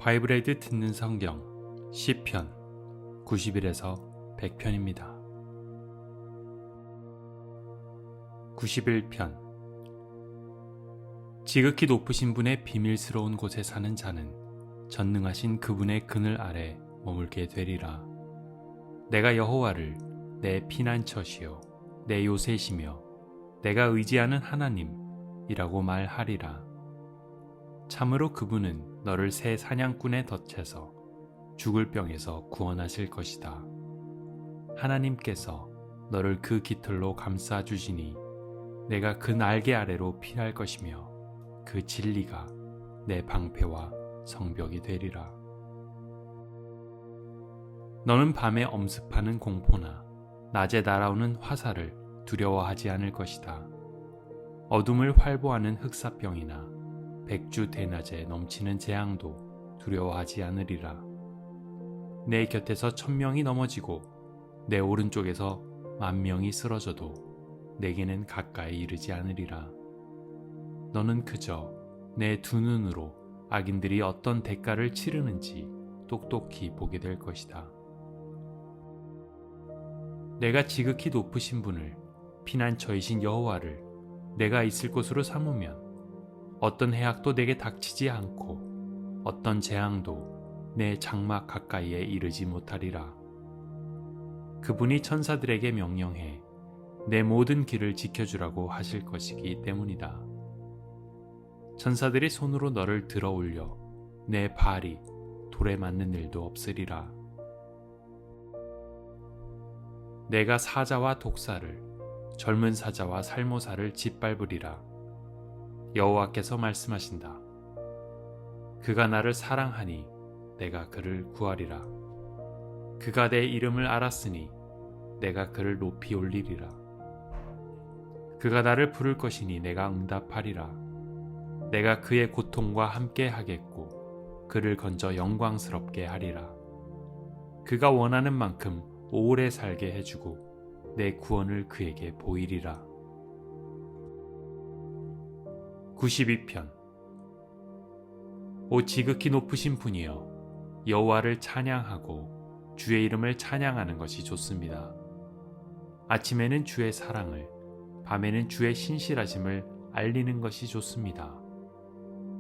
바이브레드 듣는 성경 시편 90일에서 100편입니다. 91편. 지극히 높으신 분의 비밀스러운 곳에 사는 자는 전능하신 그분의 그늘 아래 머물게 되리라. 내가 여호와를 내 피난처시요 내 요새시며 내가 의지하는 하나님이라고 말하리라. 참으로 그분은 너를 새 사냥꾼의 덫에서 죽을 병에서 구원하실 것이다. 하나님께서 너를 그 깃털로 감싸주시니 내가 그 날개 아래로 피할 것이며 그 진리가 내 방패와 성벽이 되리라. 너는 밤에 엄습하는 공포나 낮에 날아오는 화살을 두려워하지 않을 것이다. 어둠을 활보하는 흑사병이나 백주 대낮에 넘치는 재앙도 두려워하지 않으리라. 내 곁에서 1000명이 넘어지고 내 오른쪽에서 10,000명이 쓰러져도 내게는 가까이 이르지 않으리라. 너는 그저 내 두 눈으로 악인들이 어떤 대가를 치르는지 똑똑히 보게 될 것이다. 내가 지극히 높으신 분을, 피난처이신 여호와를 내가 있을 곳으로 삼으면 어떤 해악도 내게 닥치지 않고 어떤 재앙도 내 장막 가까이에 이르지 못하리라. 그분이 천사들에게 명령해 내 모든 길을 지켜주라고 하실 것이기 때문이다. 천사들이 손으로 너를 들어 올려 내 발이 돌에 맞는 일도 없으리라. 내가 사자와 독사를, 젊은 사자와 살모사를 짓밟으리라. 여호와께서 말씀하신다. 그가 나를 사랑하니 내가 그를 구하리라. 그가 내 이름을 알았으니 내가 그를 높이 올리리라. 그가 나를 부를 것이니 내가 응답하리라. 내가 그의 고통과 함께 하겠고 그를 건져 영광스럽게 하리라. 그가 원하는 만큼 오래 살게 해주고 내 구원을 그에게 보이리라. 92편. 오 지극히 높으신 분이여, 여호와를 찬양하고 주의 이름을 찬양하는 것이 좋습니다. 아침에는 주의 사랑을, 밤에는 주의 신실하심을 알리는 것이 좋습니다.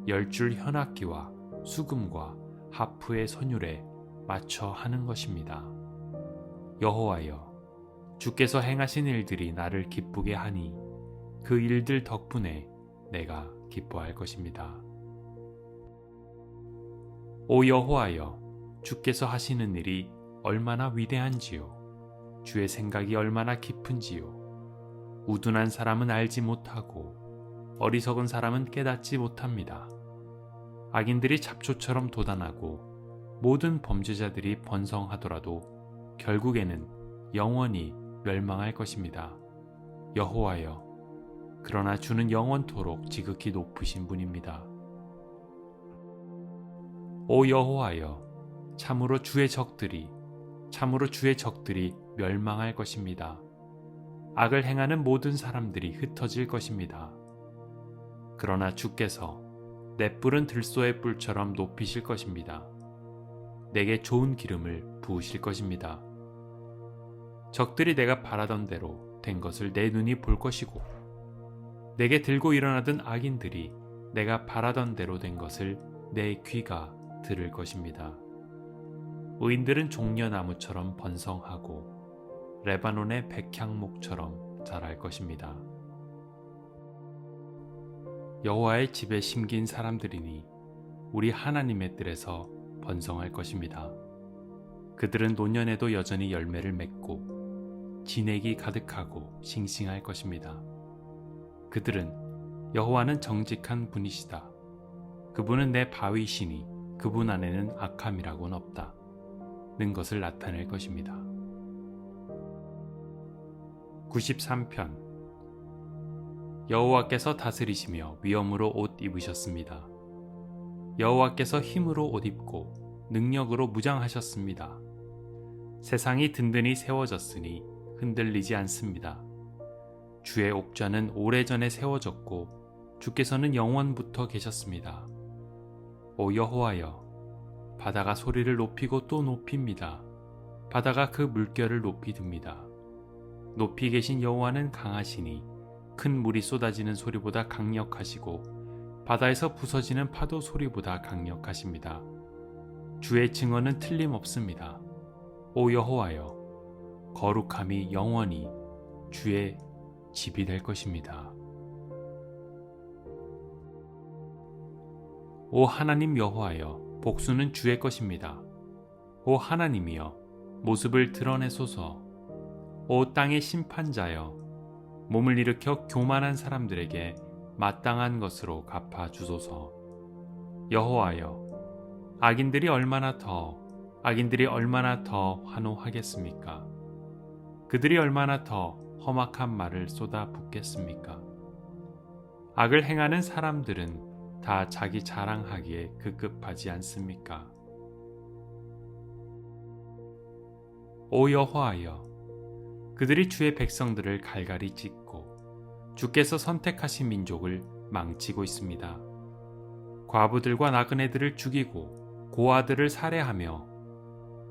10줄 현악기와 수금과 하프의 선율에 맞춰 하는 것입니다. 여호와여, 주께서 행하신 일들이 나를 기쁘게 하니 그 일들 덕분에 내가 기뻐할 것입니다. 오 여호와여, 주께서 하시는 일이 얼마나 위대한지요. 주의 생각이 얼마나 깊은지요. 우둔한 사람은 알지 못하고 어리석은 사람은 깨닫지 못합니다. 악인들이 잡초처럼 돋아나고 모든 범죄자들이 번성하더라도 결국에는 영원히 멸망할 것입니다. 여호와여, 그러나 주는 영원토록 지극히 높으신 분입니다. 오 여호와여, 참으로 주의 적들이 멸망할 것입니다. 악을 행하는 모든 사람들이 흩어질 것입니다. 그러나 주께서 내 뿔은 들소의 뿔처럼 높이실 것입니다. 내게 좋은 기름을 부으실 것입니다. 적들이 내가 바라던 대로 된 것을 내 눈이 볼 것이고 내게 들고 일어나던 악인들이 내가 바라던 대로 된 것을 내 귀가 들을 것입니다. 의인들은 종려나무처럼 번성하고 레바논의 백향목처럼 자랄 것입니다. 여호와의 집에 심긴 사람들이니 우리 하나님의 뜰에서 번성할 것입니다. 그들은 노년에도 여전히 열매를 맺고 진액이 가득하고 싱싱할 것입니다. 그들은 여호와는 정직한 분이시다. 그분은 내 바위시니 그분 안에는 악함이라고는 없다. 는 것을 나타낼 것입니다. 93편. 여호와께서 다스리시며 위엄으로 옷 입으셨습니다. 여호와께서 힘으로 옷 입고 능력으로 무장하셨습니다. 세상이 든든히 세워졌으니 흔들리지 않습니다. 주의 옥좌는 오래전에 세워졌고 주께서는 영원부터 계셨습니다. 오 여호와여, 바다가 소리를 높이고 또 높입니다. 바다가 그 물결을 높이 듭니다. 높이 계신 여호와는 강하시니 큰 물이 쏟아지는 소리보다 강력하시고 바다에서 부서지는 파도 소리보다 강력하십니다. 주의 증언은 틀림없습니다. 오 여호와여, 거룩함이 영원히 주의 집이 될 것입니다. 오 하나님 여호와여, 복수는 주의 것입니다. 오 하나님이여, 모습을 드러내소서. 오 땅의 심판자여, 몸을 일으켜 교만한 사람들에게 마땅한 것으로 갚아주소서. 여호와여, 악인들이 얼마나 더 환호하겠습니까? 그들이 얼마나 더 험악한 말을 쏟아붓겠습니까? 악을 행하는 사람들은 다 자기 자랑하기에 급급하지 않습니까? 오 여호와여, 그들이 주의 백성들을 갈갈이 찢고 주께서 선택하신 민족을 망치고 있습니다. 과부들과 나그네들을 죽이고 고아들을 살해하며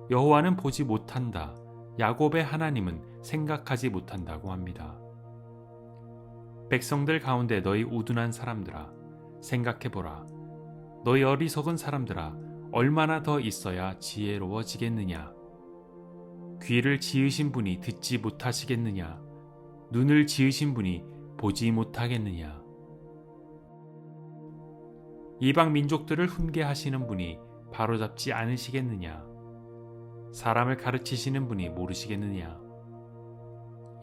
여호와는 보지 못한다, 야곱의 하나님은 생각하지 못한다고 합니다. 백성들 가운데 너희 우둔한 사람들아, 생각해보라. 너희 어리석은 사람들아, 얼마나 더 있어야 지혜로워지겠느냐? 귀를 지으신 분이 듣지 못하시겠느냐? 눈을 지으신 분이 보지 못하겠느냐? 이방 민족들을 훈계하시는 분이 바로잡지 않으시겠느냐? 사람을 가르치시는 분이 모르시겠느냐?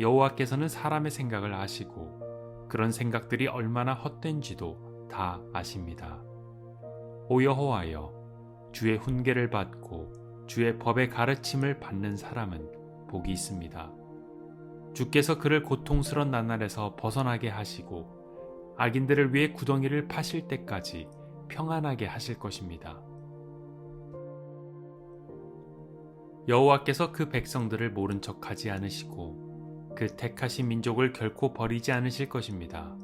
여호와께서는 사람의 생각을 아시고 그런 생각들이 얼마나 헛된지도 다 아십니다. 오 여호와여, 주의 훈계를 받고 주의 법의 가르침을 받는 사람은 복이 있습니다. 주께서 그를 고통스런 나날에서 벗어나게 하시고 악인들을 위해 구덩이를 파실 때까지 평안하게 하실 것입니다. 여호와께서 그 백성들을 모른 척하지 않으시고 그 택하신 민족을 결코 버리지 않으실 것입니다.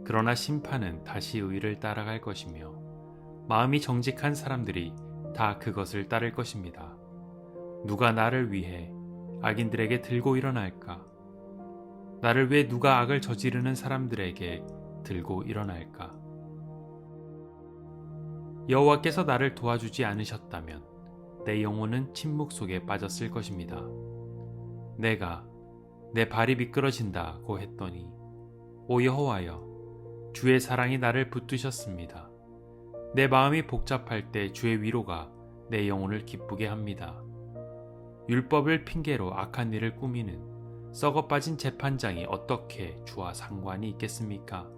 그러나 심판은 다시 의를 따라갈 것이며 마음이 정직한 사람들이 다 그것을 따를 것입니다. 누가 나를 위해 악인들에게 들고 일어날까? 나를 위해 누가 악을 저지르는 사람들에게 들고 일어날까? 여호와께서 나를 도와주지 않으셨다면 내 영혼은 침묵 속에 빠졌을 것입니다. 내가 내 발이 미끄러진다고 했더니 오 여호와여, 주의 사랑이 나를 붙드셨습니다. 내 마음이 복잡할 때 주의 위로가 내 영혼을 기쁘게 합니다. 율법을 핑계로 악한 일을 꾸미는 썩어빠진 재판장이 어떻게 주와 상관이 있겠습니까?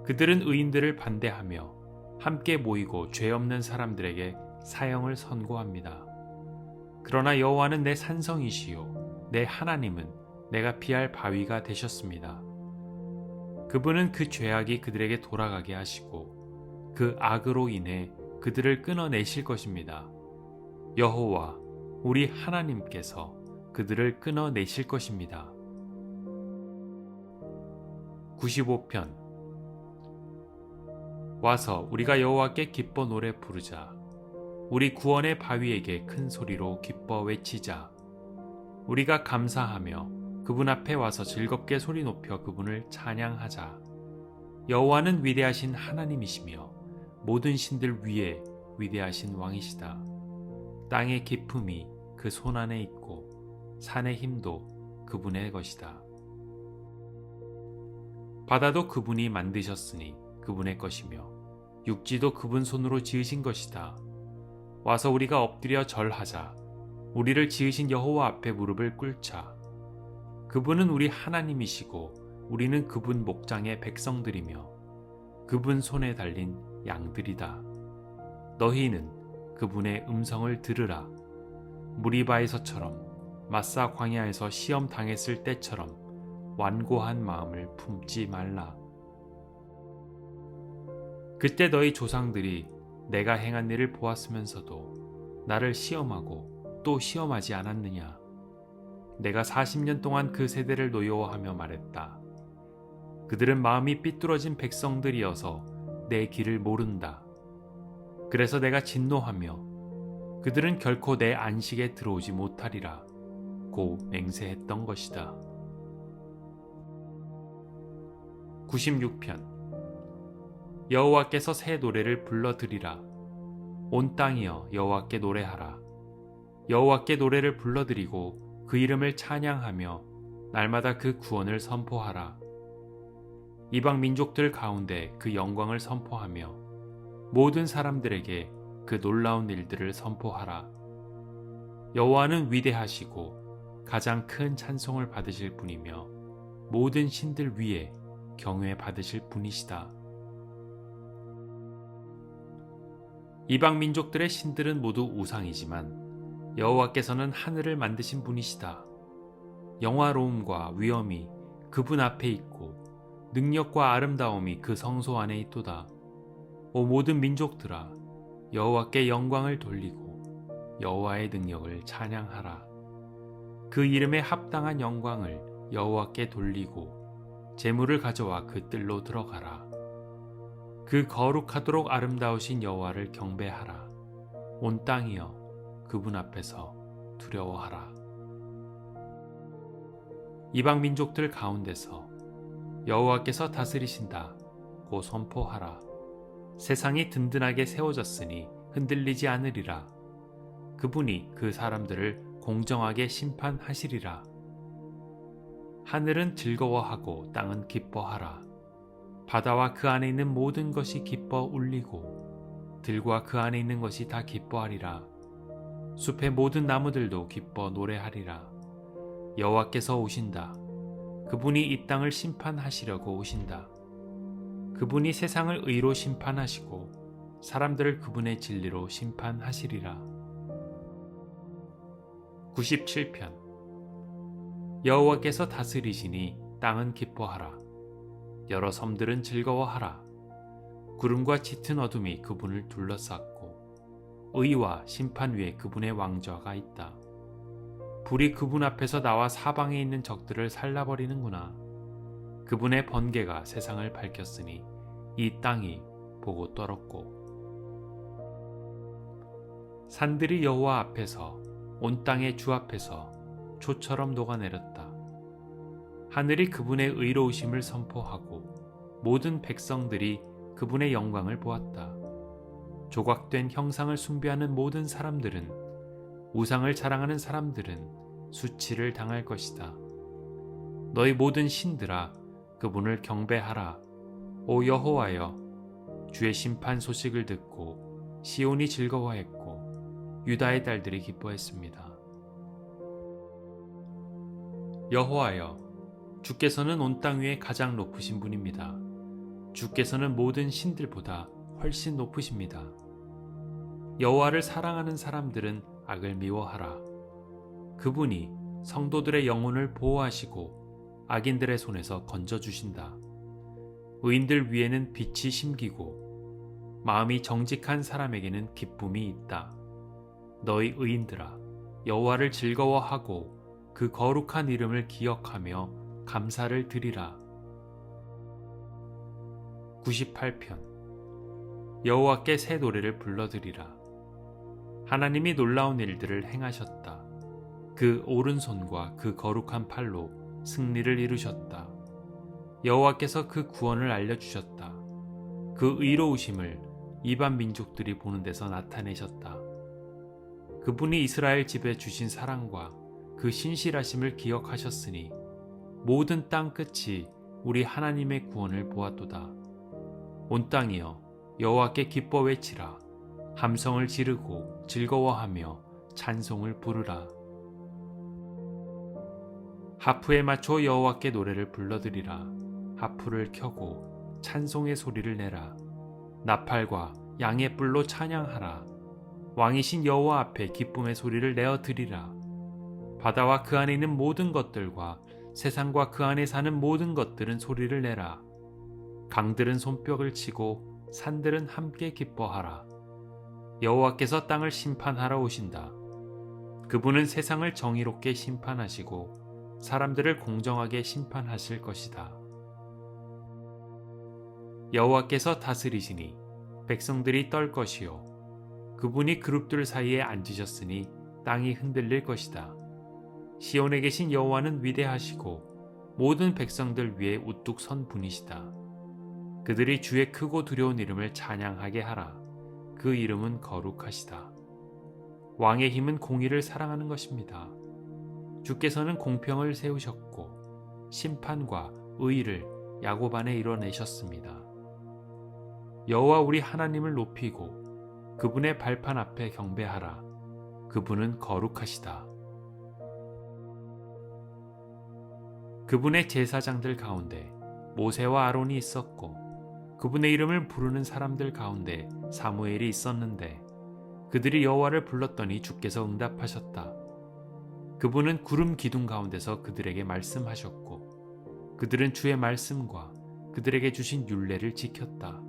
그들은 의인들을 반대하며 함께 모이고 죄 없는 사람들에게 사형을 선고합니다. 그러나 여호와는 내 산성이시요 내 하나님은 내가 피할 바위가 되셨습니다. 그분은 그 죄악이 그들에게 돌아가게 하시고 그 악으로 인해 그들을 끊어내실 것입니다. 여호와 우리 하나님께서 그들을 끊어내실 것입니다. 95편. 와서 우리가 여호와께 기뻐 노래 부르자. 우리 구원의 바위에게 큰 소리로 기뻐 외치자. 우리가 감사하며 그분 앞에 와서 즐겁게 소리 높여 그분을 찬양하자. 여호와는 위대하신 하나님이시며 모든 신들 위에 위대하신 왕이시다. 땅의 깊음이 그 손 안에 있고 산의 힘도 그분의 것이다. 바다도 그분이 만드셨으니 그분의 것이며 육지도 그분 손으로 지으신 것이다. 와서 우리가 엎드려 절하자. 우리를 지으신 여호와 앞에 무릎을 꿇자. 그분은 우리 하나님이시고 우리는 그분 목장의 백성들이며 그분 손에 달린 양들이다. 너희는 그분의 음성을 들으라. 무리바에서처럼 마사 광야에서 시험 당했을 때처럼 완고한 마음을 품지 말라. 그때 너희 조상들이 내가 행한 일을 보았으면서도 나를 시험하고 또 시험하지 않았느냐? 내가 40년 동안 그 세대를 노여워하며 말했다. 그들은 마음이 삐뚤어진 백성들이어서 내 길을 모른다. 그래서 내가 진노하며 그들은 결코 내 안식에 들어오지 못하리라 고 맹세했던 것이다. 96편. 여호와께서 새 노래를 불러드리라. 온 땅이여 여호와께 노래하라. 여호와께 노래를 불러드리고 그 이름을 찬양하며 날마다 그 구원을 선포하라. 이방 민족들 가운데 그 영광을 선포하며 모든 사람들에게 그 놀라운 일들을 선포하라. 여호와는 위대하시고 가장 큰 찬송을 받으실 분이며 모든 신들 위에 경외 받으실 분이시다. 이방 민족들의 신들은 모두 우상이지만 여호와께서는 하늘을 만드신 분이시다. 영화로움과 위엄이 그분 앞에 있고 능력과 아름다움이 그 성소 안에 있도다. 오 모든 민족들아, 여호와께 영광을 돌리고 여호와의 능력을 찬양하라. 그 이름에 합당한 영광을 여호와께 돌리고 제물을 가져와 그 뜰로 들어가라. 그 거룩하도록 아름다우신 여호와를 경배하라. 온 땅이여 그분 앞에서 두려워하라. 이방 민족들 가운데서 여호와께서 다스리신다 고 선포하라. 세상이 든든하게 세워졌으니 흔들리지 않으리라. 그분이 그 사람들을 공정하게 심판하시리라. 하늘은 즐거워하고 땅은 기뻐하라. 바다와 그 안에 있는 모든 것이 기뻐 울리고 들과 그 안에 있는 것이 다 기뻐하리라. 숲의 모든 나무들도 기뻐 노래하리라. 여호와께서 오신다. 그분이 이 땅을 심판하시려고 오신다. 그분이 세상을 의로 심판하시고 사람들을 그분의 진리로 심판하시리라. 97편. 여호와께서 다스리시니 땅은 기뻐하라. 여러 섬들은 즐거워하라. 구름과 짙은 어둠이 그분을 둘러쌌고 의와 심판 위에 그분의 왕좌가 있다. 불이 그분 앞에서 나와 사방에 있는 적들을 살라버리는구나. 그분의 번개가 세상을 밝혔으니 이 땅이 보고 떨었고 산들이 여호와 앞에서 온 땅의 주 앞에서 초처럼 녹아내렸다. 하늘이 그분의 의로우심을 선포하고 모든 백성들이 그분의 영광을 보았다. 조각된 형상을 숭배하는 모든 사람들은 우상을 자랑하는 사람들은 수치를 당할 것이다. 너희 모든 신들아 그분을 경배하라. 오 여호와여, 주의 심판 소식을 듣고 시온이 즐거워했고 유다의 딸들이 기뻐했습니다. 여호와여, 주께서는 온 땅 위에 가장 높으신 분입니다. 주께서는 모든 신들보다 훨씬 높으십니다. 여호와를 사랑하는 사람들은 악을 미워하라. 그분이 성도들의 영혼을 보호하시고 악인들의 손에서 건져주신다. 의인들 위에는 빛이 심기고 마음이 정직한 사람에게는 기쁨이 있다. 너희 의인들아, 여호와를 즐거워하고 그 거룩한 이름을 기억하며 감사를 드리라. 98편. 여호와께 새 노래를 불러드리라. 하나님이 놀라운 일들을 행하셨다. 그 오른손과 그 거룩한 팔로 승리를 이루셨다. 여호와께서 그 구원을 알려주셨다. 그 의로우심을 이방 민족들이 보는 데서 나타내셨다. 그분이 이스라엘 집에 주신 사랑과 그 신실하심을 기억하셨으니 모든 땅 끝이 우리 하나님의 구원을 보았도다. 온 땅이여 여호와께 기뻐 외치라. 함성을 지르고 즐거워하며 찬송을 부르라. 하프에 맞춰 여호와께 노래를 불러드리라. 하프를 켜고 찬송의 소리를 내라. 나팔과 양의 뿔로 찬양하라. 왕이신 여호와 앞에 기쁨의 소리를 내어 드리라. 바다와 그 안에 있는 모든 것들과 세상과 그 안에 사는 모든 것들은 소리를 내라. 강들은 손뼉을 치고 산들은 함께 기뻐하라. 여호와께서 땅을 심판하러 오신다. 그분은 세상을 정의롭게 심판하시고 사람들을 공정하게 심판하실 것이다. 여호와께서 다스리시니 백성들이 떨 것이요 그분이 그룹들 사이에 앉으셨으니 땅이 흔들릴 것이다. 시온에 계신 여호와는 위대하시고 모든 백성들 위에 우뚝 선 분이시다. 그들이 주의 크고 두려운 이름을 찬양하게 하라. 그 이름은 거룩하시다. 왕의 힘은 공의를 사랑하는 것입니다. 주께서는 공평을 세우셨고 심판과 의를 야곱 안에 이뤄내셨습니다. 여호와 우리 하나님을 높이고 그분의 발판 앞에 경배하라. 그분은 거룩하시다. 그분의 제사장들 가운데 모세와 아론이 있었고 그분의 이름을 부르는 사람들 가운데 사무엘이 있었는데 그들이 여호와를 불렀더니 주께서 응답하셨다. 그분은 구름 기둥 가운데서 그들에게 말씀하셨고 그들은 주의 말씀과 그들에게 주신 율례를 지켰다.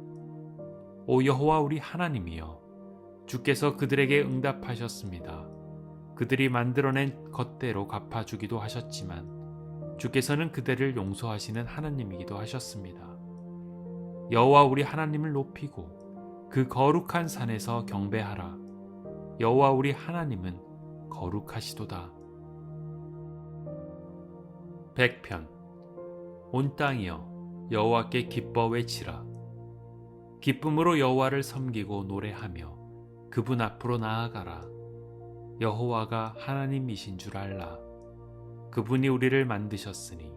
오 여호와 우리 하나님이여, 주께서 그들에게 응답하셨습니다. 그들이 만들어낸 것대로 갚아주기도 하셨지만 주께서는 그들을 용서하시는 하나님이기도 하셨습니다. 여호와 우리 하나님을 높이고 그 거룩한 산에서 경배하라. 여호와 우리 하나님은 거룩하시도다. 100편. 온 땅이여 여호와께 기뻐 외치라. 기쁨으로 여호와를 섬기고 노래하며 그분 앞으로 나아가라. 여호와가 하나님이신 줄 알라. 그분이 우리를 만드셨으니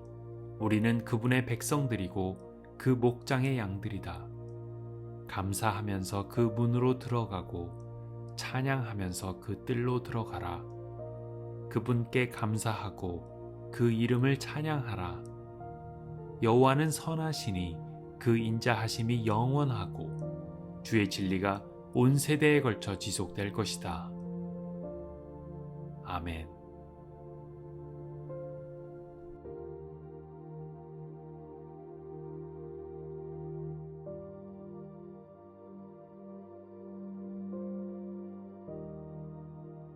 우리는 그분의 백성들이고 그 목장의 양들이다. 감사하면서 그 문으로 들어가고 찬양하면서 그 뜰로 들어가라. 그분께 감사하고 그 이름을 찬양하라. 여호와는 선하시니 그 인자하심이 영원하고 주의 진리가 온 세대에 걸쳐 지속될 것이다. 아멘.